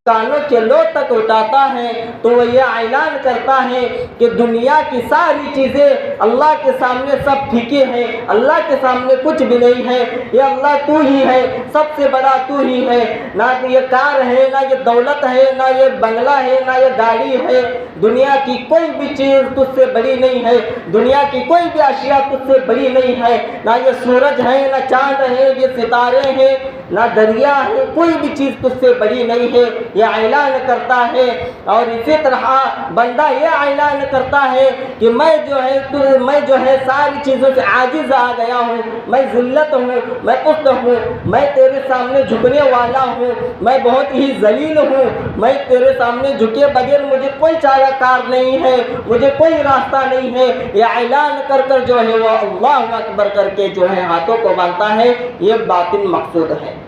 کانوں کے لو تک اٹھاتا ہے تو وہ یہ اعلان کرتا ہے کہ دنیا کی ساری چیزیں اللہ کے سامنے سب پھیکی ہیں، اللہ کے سامنے کچھ بھی نہیں ہے، یہ اللہ تو ہی ہے، سب سے بڑا تو ہی ہے، نہ یہ کار ہے، نہ یہ دولت ہے، نہ یہ بنگلہ ہے، نہ یہ گاڑی ہے، دنیا کی کوئی بھی چیز تجھ سے بڑی نہیں ہے، دنیا کی کوئی بھی اشیاء تجھ سے بڑی نہیں ہے، نہ یہ سورج ہے، نہ چاند ہے، یہ ستارے ہیں، نہ دریا ہے، کوئی بھی چیز تجھ سے بڑی نہیں ہے، یہ اعلان کرتا ہے۔ اور اسی طرح بندہ یہ اعلان کرتا ہے کہ میں جو ہے ساری چیزوں سے عاجز آ گیا ہوں، میں ذلت ہوں، میں پست ہوں، میں تیرے سامنے جھکنے والا ہوں، میں بہت ہی ذلیل ہوں، میں تیرے سامنے جھکے بغیر مجھے کوئی چارہ کار نہیں ہے، مجھے کوئی راستہ نہیں ہے، یہ اعلان کر کر جو ہے وہ اللہ اکبر کر کے جو ہے ہاتھوں کو باندھتا ہے، یہ باطن مقصود ہے۔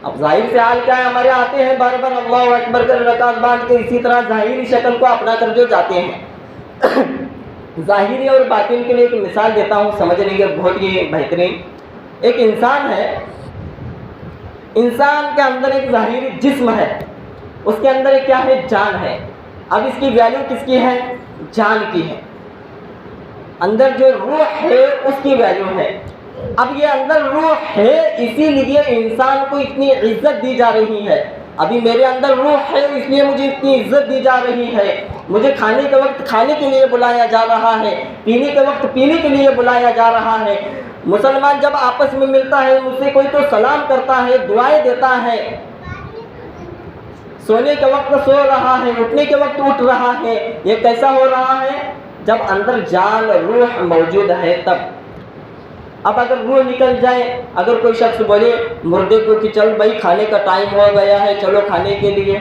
اب ظاہر سے حال کیا ہے، ہمارے آتے ہیں بار بار اللہ اکبر کر رکعت باندھ کے اسی طرح ظاہری شکل کو اپنا کر جو جاتے ہیں۔ ظاہری اور باطن کے لیے ایک مثال دیتا ہوں، سمجھ لیجیے، بہت ہی بہترین۔ ایک انسان ہے، انسان کے اندر ایک ظاہری جسم ہے، اس کے اندر کیا ہے؟ جان ہے۔ اب اس کی ویلیو کس کی ہے؟ جان کی ہے۔ اندر جو روح ہے اس کی ویلیو ہے۔ اب یہ اندر روح ہے، اسی لیے انسان کو اتنی عزت دی جا رہی ہے۔ ابھی میرے اندر روح ہے، اس لیے مجھے اتنی عزت دی جا رہی ہے، مجھے کھانے کے وقت کھانے کے لیے بلایا جا رہا ہے، پینے کے وقت پینے کے لیے بلایا جا رہا ہے۔ مسلمان جب آپس میں ملتا ہے، مجھ سے کوئی تو سلام کرتا ہے، دعائیں دیتا ہے، سونے کے وقت سو رہا ہے، اٹھنے کے وقت اٹھ رہا ہے۔ یہ کیسا ہو رہا ہے؟ جب اندر جان روح موجود ہے تب۔ اب اگر روح نکل جائے، اگر کوئی شخص بولے مردے کو کہ چل بھائی کھانے کا ٹائم ہو گیا ہے، چلو کھانے کے لیے،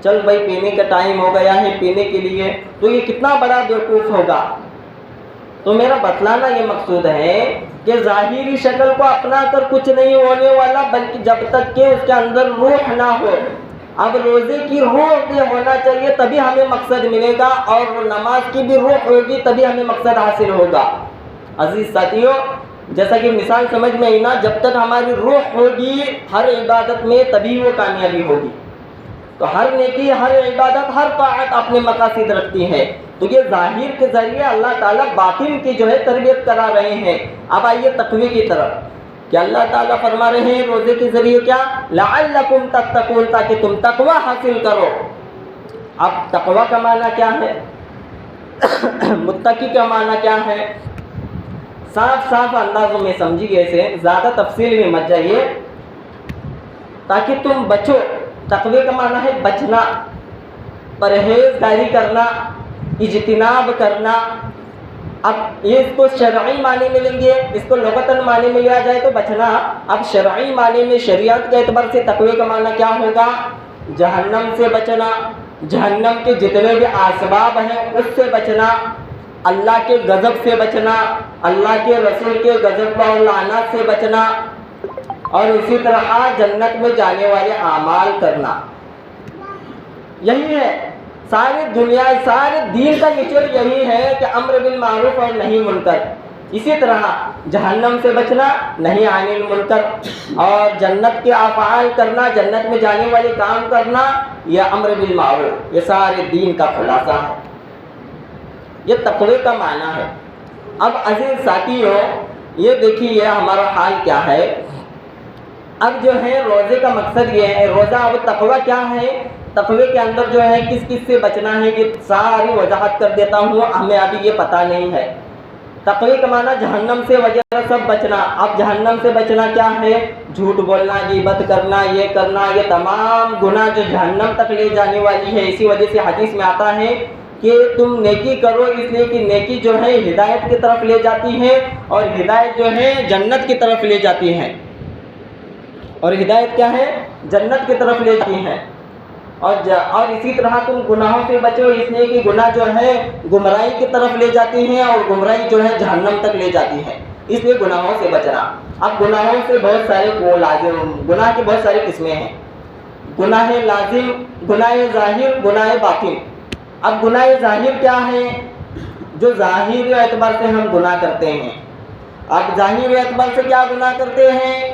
چل بھائی پینے کا ٹائم ہو گیا ہے پینے کے لیے، تو یہ کتنا بڑا بیوقوف ہوگا۔ تو میرا بتلانا یہ مقصود ہے کہ ظاہری شکل کو اپنا کر کچھ نہیں ہونے والا، بلکہ جب تک کہ اس کے اندر روح نہ ہو۔ اب روزے کی روح بھی ہونا چاہیے تبھی ہمیں مقصد ملے گا، اور نماز کی بھی روح ہوگی تبھی ہمیں مقصد حاصل ہوگا۔ عزیز ساتھیوں، جیسا کہ مثال سمجھ میں آئی نا، جب تک ہماری روح ہوگی ہر عبادت میں تبھی وہ کامیابی ہوگی۔ تو ہر نیکی، ہر عبادت، ہر طاعت اپنے مقاصد رکھتی ہے۔ تو یہ ظاہر کے ذریعے اللہ تعالیٰ باطن کی جو ہے تربیت کرا رہے ہیں۔ اب آئیے تقوی کی طرف، کہ اللہ تعالیٰ فرما رہے ہیں روزے کے ذریعے کیا؟ لعلکم تتقون، تاکہ تم تقوی حاصل کرو۔ اب تقوی کا معنی کیا ہے؟ متقی کا معنی کیا ہے؟ صاف صاف اندازوں میں سمجھیے، اسے زیادہ تفصیل میں مت جائیے تاکہ تم بچو۔ تقوی کا معنی ہے بچنا، پرہیزگاری کرنا، اجتناب کرنا۔ اب یہ اس کو شرعی معنی میں لیں گے، اس کو لغتاً معنی میں لیا جائے تو بچنا۔ اب شرعی معنی میں شریعت کے اعتبار سے تقوی کا معنی کیا ہوگا؟ جہنم سے بچنا، جہنم کے جتنے بھی اسباب ہیں اس سے بچنا، اللہ کے غضب سے بچنا، اللہ کے رسول کے غضب اور لعنت سے بچنا، اور اسی طرح جنت میں جانے والے اعمال کرنا۔ یہی ہے ساری دنیا، سارے دین کا نچوڑ یہی ہے کہ امر بالمعروف اور نہی منکر۔ اسی طرح جہنم سے بچنا، نہی عن المنکر، اور جنت کے افعال کرنا، جنت میں جانے والے کام کرنا، یہ امر بالمعروف، یہ سارے دین کا خلاصہ ہے۔ یہ تقوی کا معنی ہے۔ اب عزیز ساتھیوں، یہ دیکھیے ہمارا حال کیا ہے۔ اب جو ہے روزے کا مقصد یہ ہے، روزہ اب تقوی کیا ہے، تقوی کے اندر جو ہے کس کس سے بچنا ہے یہ ساری وضاحت کر دیتا ہوں، ہمیں ابھی یہ پتہ نہیں ہے۔ تقوی کا معنی جہنم سے وغیرہ سب بچنا۔ اب جہنم سے بچنا کیا ہے؟ جھوٹ بولنا، غیبت کرنا، یہ کرنا، یہ تمام گناہ جو جہنم تک لے جانے والی ہے۔ اسی وجہ سے حدیث میں آتا ہے کہ تم نیکی کرو، اس لیے کہ نیکی جو ہے ہدایت کی طرف لے جاتی ہے، اور ہدایت جو ہے جنت کی طرف لے جاتی ہے، اور ہدایت کیا ہے؟ جنت کی طرف لے جاتی ہے۔ اور اسی طرح تم گناہوں سے بچو، اس لیے کہ گناہ جو ہے گمراہی کی طرف لے جاتی ہیں، اور گمراہی جو ہے جہنم تک لے جاتی ہے، اس لیے گناہوں سے بچنا۔ اب گناہوں سے بہت سارے گناہ کی بہت ساری قسمیں ہیں، گناہ لازم، گناہ ظاہر، گناہ باطن۔ اب گناہ ظاہر کیا ہے؟ جو ظاہر اعتبار سے ہم گناہ کرتے ہیں۔ اب ظاہر اعتبار سے کیا گناہ کرتے ہیں؟